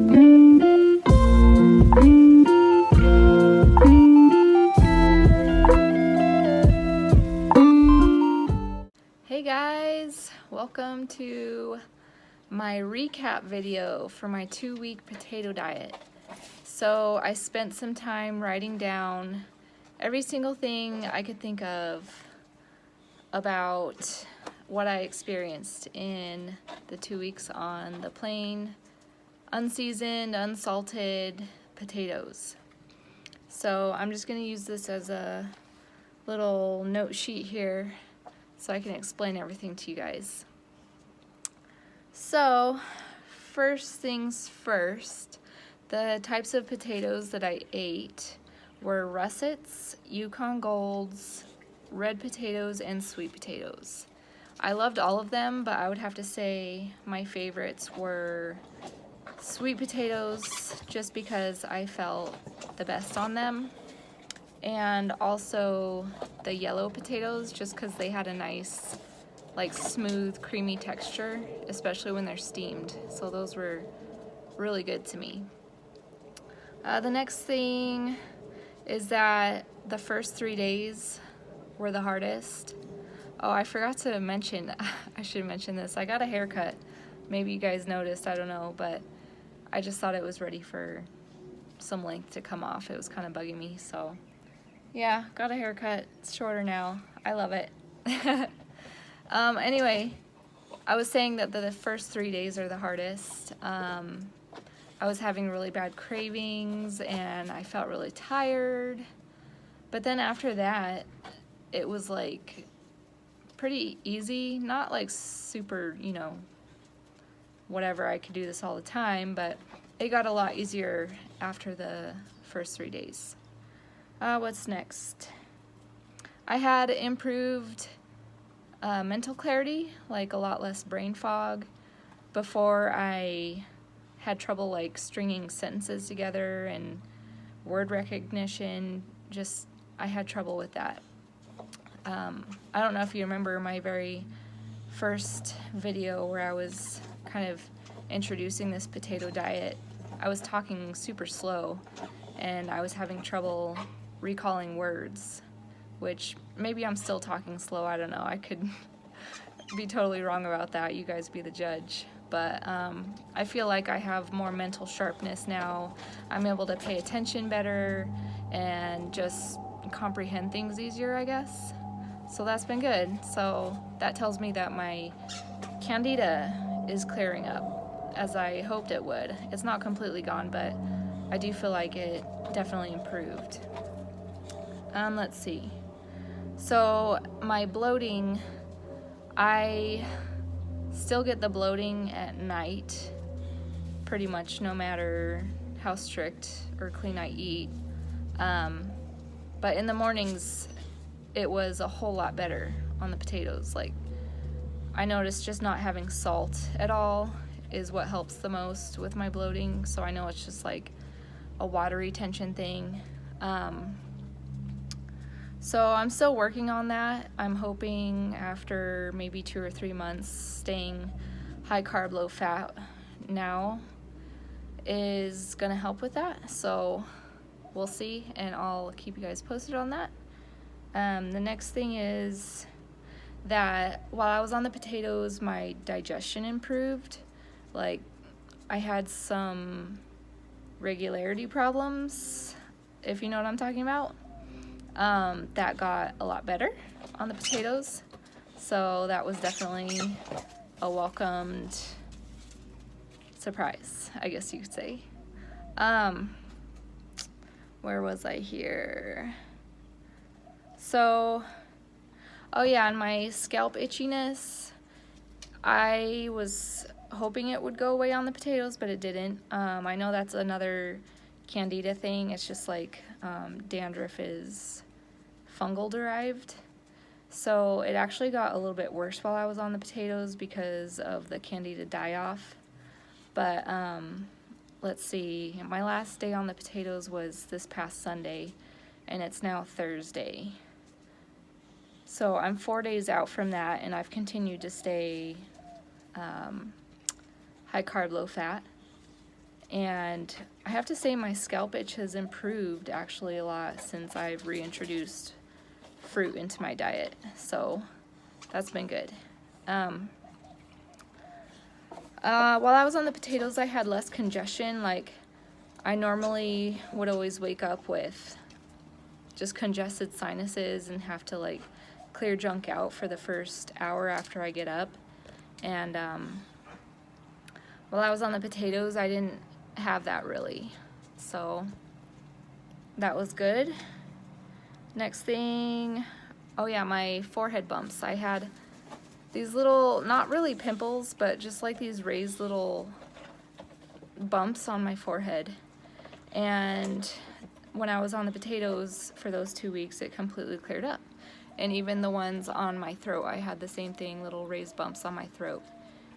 Hey guys, welcome to my recap video for my 2-week potato diet. So I spent some time writing down every single thing I could think of about what I experienced in the 2 weeks on the plain, unseasoned, unsalted potatoes. So I'm just going to use this as a little note sheet here so I can explain everything to you guys. So, first things first, the types of potatoes that I ate were russets, Yukon Golds, red potatoes, and sweet potatoes. I loved all of them, but I would have to say my favorites were sweet potatoes, just because I felt the best on them, and also the yellow potatoes, just because they had a nice, like, smooth, creamy texture, especially when they're steamed. So those were really good to me. The next thing is that the first 3 days were the hardest. Oh, I forgot to mention, I should mention this. I got a haircut. Maybe you guys noticed, I don't know, but I just thought it was ready for some length to come off. It was kind of bugging me, so yeah, got a haircut. It's shorter now. I love it. Anyway, I was saying that the first 3 days are the hardest. I was having really bad cravings and I felt really tired. But then after that, it was like pretty easy. Not like super, whatever, I could do this all the time, but it got a lot easier after the first 3 days. What's next? I had improved mental clarity, like a lot less brain fog. Before, I had trouble like stringing sentences together and word recognition. I had trouble with that. I don't know if you remember my very first video where I was kind of introducing this potato diet. I was talking super slow and I was having trouble recalling words, which maybe I'm still talking slow, I don't know. I could be totally wrong about that. You guys be the judge. But I feel like I have more mental sharpness now. I'm able to pay attention better and just comprehend things easier, I guess. So that's been good. So that tells me that my candida is clearing up, as I hoped it would. It's not completely gone, but I do feel like it definitely improved. Let's see. So my bloating, I still get the bloating at night, pretty much no matter how strict or clean I eat. But in the mornings, it was a whole lot better on the potatoes. Like, I noticed just not having salt at all is what helps the most with my bloating. So I know it's just like a water retention thing. So I'm still working on that. I'm hoping after maybe 2 or 3 months staying high carb, low fat now is gonna help with that. So we'll see, and I'll keep you guys posted on that. The next thing is that while I was on the potatoes, my digestion improved. Like, I had some regularity problems, if you know what I'm talking about. That got a lot better on the potatoes, so that was definitely a welcomed surprise, I guess you could say. Where was I here? So, oh yeah, and my scalp itchiness, I was hoping it would go away on the potatoes, but it didn't. I know that's another candida thing. It's just like dandruff is fungal derived. So it actually got a little bit worse while I was on the potatoes because of the candida die-off. But let's see, my last day on the potatoes was this past Sunday, and it's now Thursday. So I'm 4 days out from that, and I've continued to stay high carb, low fat. And I have to say my scalp itch has improved actually a lot since I've reintroduced fruit into my diet. So that's been good. While I was on the potatoes, I had less congestion. Like, I normally would always wake up with just congested sinuses and have to like clear junk out for the first hour after I get up. And while I was on the potatoes, I didn't have that really. So that was good. Next thing, oh yeah, my forehead bumps. I had these little, not really pimples, but just like these raised little bumps on my forehead. And when I was on the potatoes for those 2 weeks, it completely cleared up. And even the ones on my throat, I had the same thing, little raised bumps on my throat.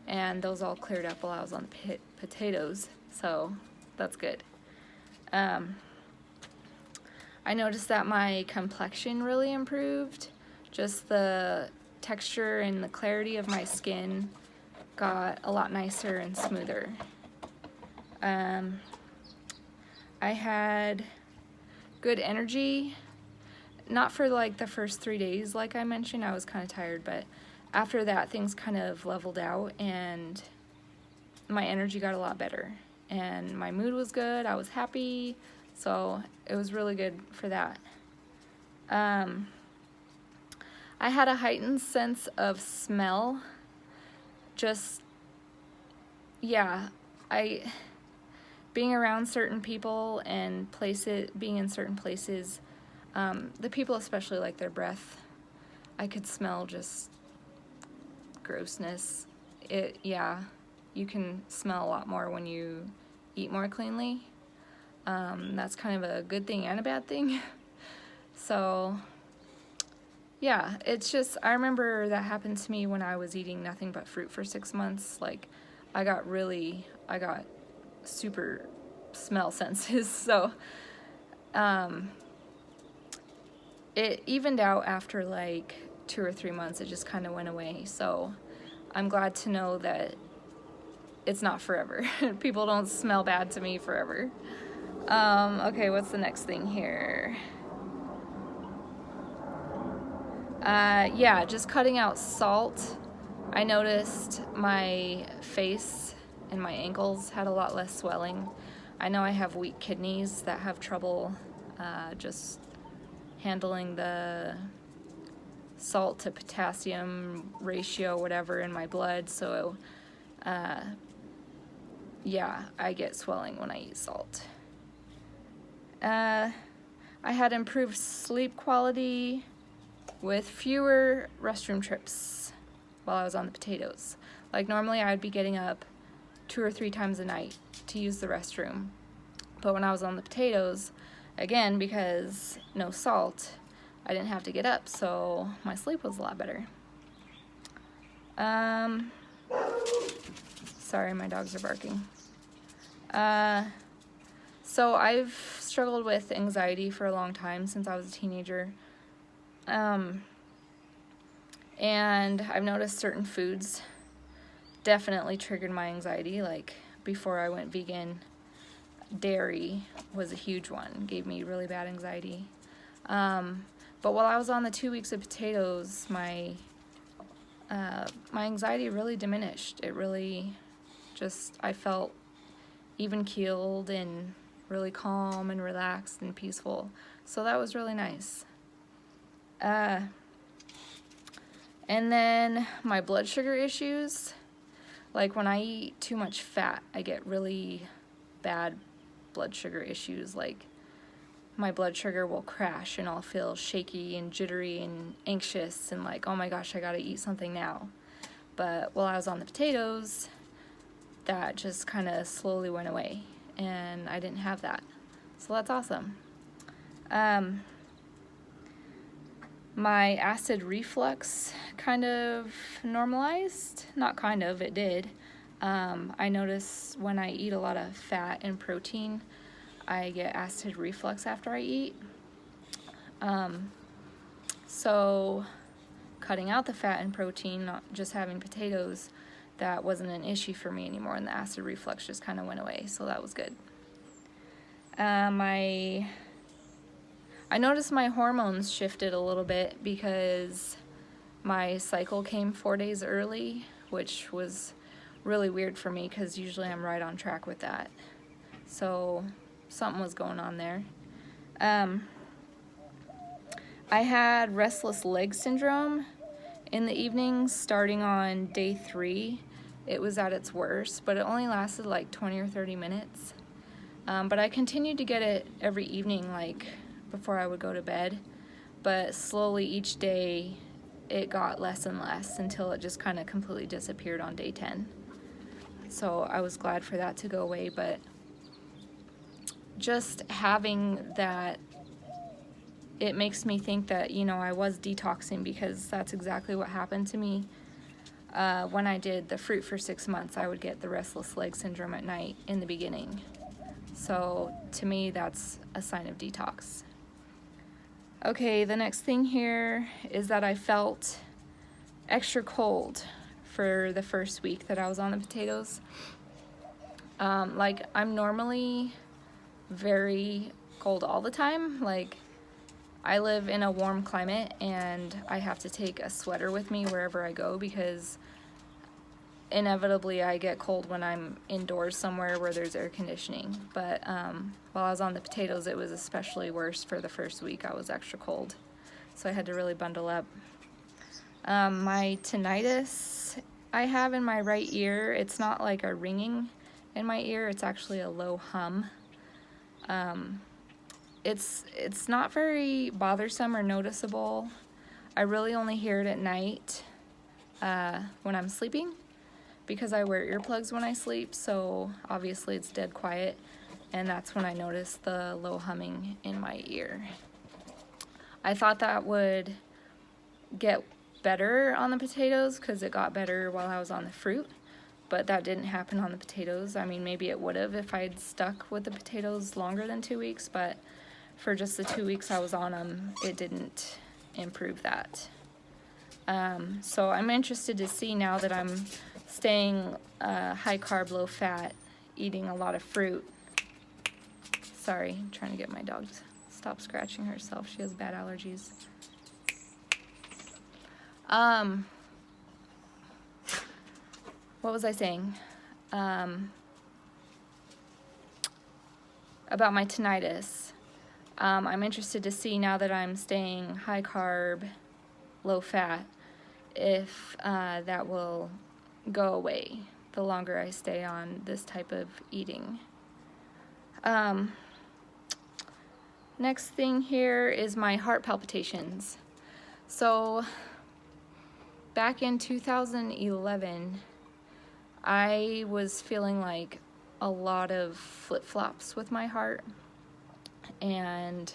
And those all cleared up while I was on the potatoes, so that's good. I noticed that my complexion really improved. Just the texture and the clarity of my skin got a lot nicer and smoother. I had good energy, not for like the first 3 days like I mentioned. I was kind of tired, but after that things kind of leveled out and my energy got a lot better and my mood was good. I was happy, so it was really good for that. I had a heightened sense of smell. Just, yeah, being around certain people and being in certain places, the people especially like their breath. I could smell just grossness. Yeah, you can smell a lot more when you eat more cleanly. That's kind of a good thing and a bad thing. So yeah, it's just, I remember that happened to me when I was eating nothing but fruit for 6 months. Like, I got super smell senses. So it evened out after like 2 or 3 months. It just kind of went away. So I'm glad to know that it's not forever. People don't smell bad to me forever. Okay, what's the next thing here? Yeah, just cutting out salt. I noticed my face and my ankles had a lot less swelling. I know I have weak kidneys that have trouble just handling the salt to potassium ratio, whatever, in my blood. So yeah, I get swelling when I eat salt. I had improved sleep quality with fewer restroom trips while I was on the potatoes. Like, normally I'd be getting up 2 or 3 times a night to use the restroom. But when I was on the potatoes, again, because no salt, I didn't have to get up, so my sleep was a lot better. Sorry, my dogs are barking. So I've struggled with anxiety for a long time, since I was a teenager. And I've noticed certain foods definitely triggered my anxiety. Like, before I went vegan, dairy was a huge one, gave me really bad anxiety. But while I was on the 2 weeks of potatoes, my anxiety really diminished. It really just, I felt even-keeled and really calm and relaxed and peaceful. So that was really nice. And then my blood sugar issues. Like, when I eat too much fat, I get really bad blood sugar issues. Like, my blood sugar will crash and I'll feel shaky and jittery and anxious and like, oh my gosh, I gotta eat something now. But while I was on the potatoes, that just kind of slowly went away and I didn't have that. So that's awesome. My acid reflux kind of normalized. Not kind of, it did. I notice when I eat a lot of fat and protein, I get acid reflux after I eat. So cutting out the fat and protein, not just having potatoes, that wasn't an issue for me anymore, and the acid reflux just kind of went away, so that was good. I noticed my hormones shifted a little bit because my cycle came 4 days early, which was really weird for me because usually I'm right on track with that. So something was going on there. I had restless leg syndrome in the evenings starting on day 3. It was at its worst, but it only lasted like 20 or 30 minutes. But I continued to get it every evening, like before I would go to bed. But slowly each day it got less and less until it just kind of completely disappeared on day 10. So I was glad for that to go away, but just having that, it makes me think that, you know, I was detoxing, because that's exactly what happened to me. When I did the fruit for 6 months, I would get the restless leg syndrome at night in the beginning. So to me, that's a sign of detox. Okay, the next thing here is that I felt extra cold for the first week that I was on the potatoes. Like, I'm normally very cold all the time. Like, I live in a warm climate and I have to take a sweater with me wherever I go, because inevitably I get cold when I'm indoors somewhere where there's air conditioning. But while I was on the potatoes, it was especially worse. For the first week I was extra cold, so I had to really bundle up. My tinnitus I have in my right ear, it's not like a ringing in my ear, it's actually a low hum. It's not very bothersome or noticeable. I really only hear it at night when I'm sleeping, because I wear earplugs when I sleep, so obviously it's dead quiet, and that's when I notice the low humming in my ear. I thought that would get better on the potatoes because it got better while I was on the fruit, but that didn't happen on the potatoes. I mean, maybe it would have if I'd stuck with the potatoes longer than 2 weeks, but for just the 2 weeks I was on them, it didn't improve that. So I'm interested to see, now that I'm staying high carb, low fat, eating a lot of fruit. Sorry, I'm trying to get my dog to stop scratching herself. She has bad allergies. What was I saying? About my tinnitus. I'm interested to see, now that I'm staying high carb, low fat, if that will go away the longer I stay on this type of eating. Next thing here is my heart palpitations. So back in 2011, I was feeling like a lot of flip-flops with my heart, and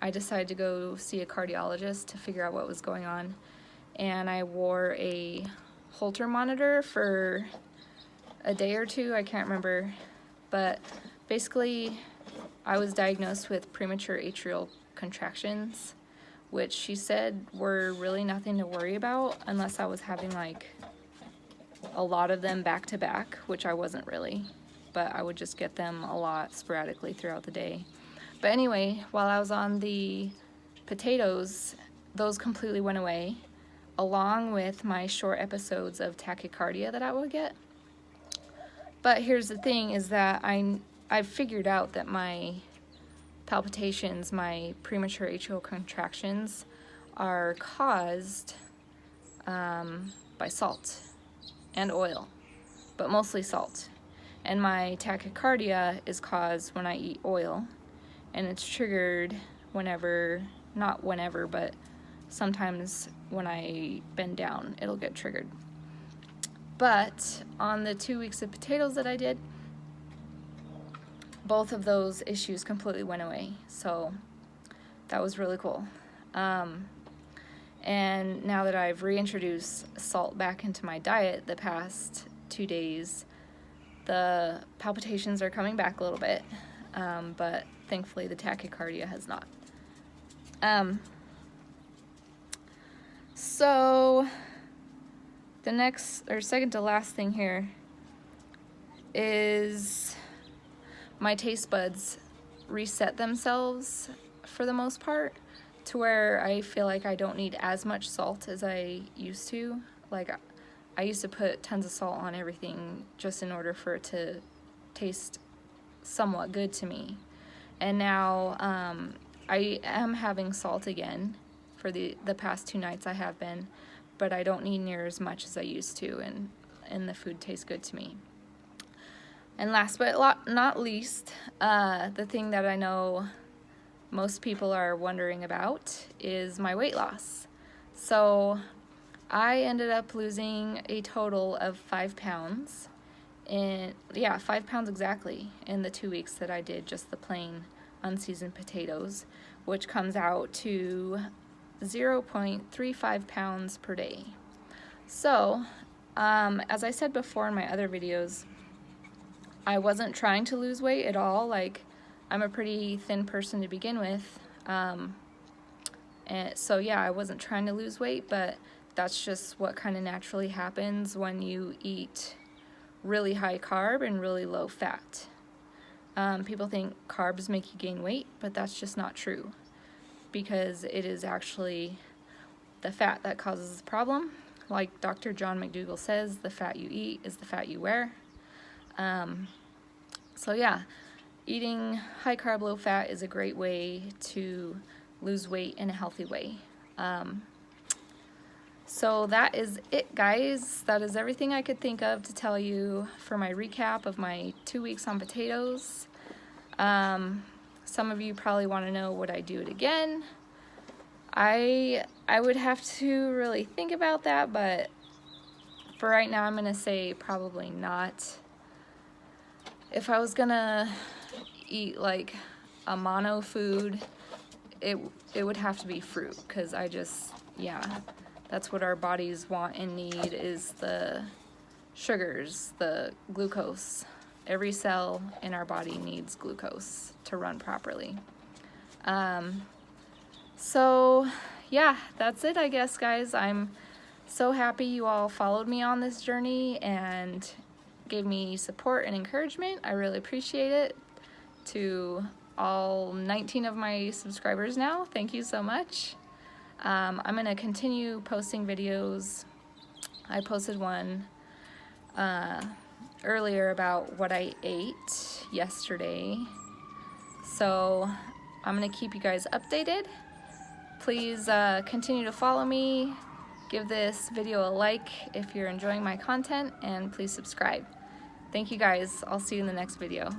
I decided to go see a cardiologist to figure out what was going on. And I wore a Holter monitor for a day or two, I can't remember, but basically I was diagnosed with premature atrial contractions, which she said were really nothing to worry about unless I was having like a lot of them back to back, which I wasn't really, but I would just get them a lot sporadically throughout the day. But anyway, while I was on the potatoes, those completely went away, along with my short episodes of tachycardia that I would get. But here's the thing, is that I've figured out that my palpitations, my premature atrial contractions, are caused by salt and oil, but mostly salt. And my tachycardia is caused when I eat oil, and it's triggered whenever, not whenever, but sometimes when I bend down, it'll get triggered. But on the 2 weeks of potatoes that I did, both of those issues completely went away. So that was really cool. And now that I've reintroduced salt back into my diet the past 2 days, the palpitations are coming back a little bit, but thankfully the tachycardia has not. So the next, or second to last thing here is my taste buds reset themselves for the most part to where I feel like I don't need as much salt as I used to. Like, I used to put tons of salt on everything just in order for it to taste somewhat good to me. And now I am having salt again for the past 2 nights I have been, but I don't need near as much as I used to, and the food tastes good to me. And last but not least, the thing that I know most people are wondering about is my weight loss. So I ended up losing a total of 5 pounds. 5 pounds exactly in the 2 weeks that I did just the plain unseasoned potatoes, which comes out to 0.35 pounds per day. So, as I said before in my other videos, I wasn't trying to lose weight at all. Like, I'm a pretty thin person to begin with. And so yeah, I wasn't trying to lose weight, but that's just what kind of naturally happens when you eat really high carb and really low fat. People think carbs make you gain weight, but that's just not true, because it is actually the fat that causes the problem. Like Dr. John McDougall says, the fat you eat is the fat you wear. So yeah, eating high carb, low fat is a great way to lose weight in a healthy way. So that is it, guys. That is everything I could think of to tell you for my recap of my 2 weeks on potatoes. Some of you probably want to know, would I do it again? I would have to really think about that, but for right now I'm gonna say probably not. If I was gonna eat like a mono food, it would have to be fruit, because that's what our bodies want and need, is the sugars, the glucose. Every cell in our body needs glucose to run properly. So yeah, that's it, I guess, guys. I'm so happy you all followed me on this journey and gave me support and encouragement. I really appreciate it. To all 19 of my subscribers now, thank you so much. I'm going to continue posting videos. I posted one earlier about what I ate yesterday. So I'm going to keep you guys updated. Please continue to follow me. Give this video a like if you're enjoying my content, and please subscribe. Thank you, guys. I'll see you in the next video.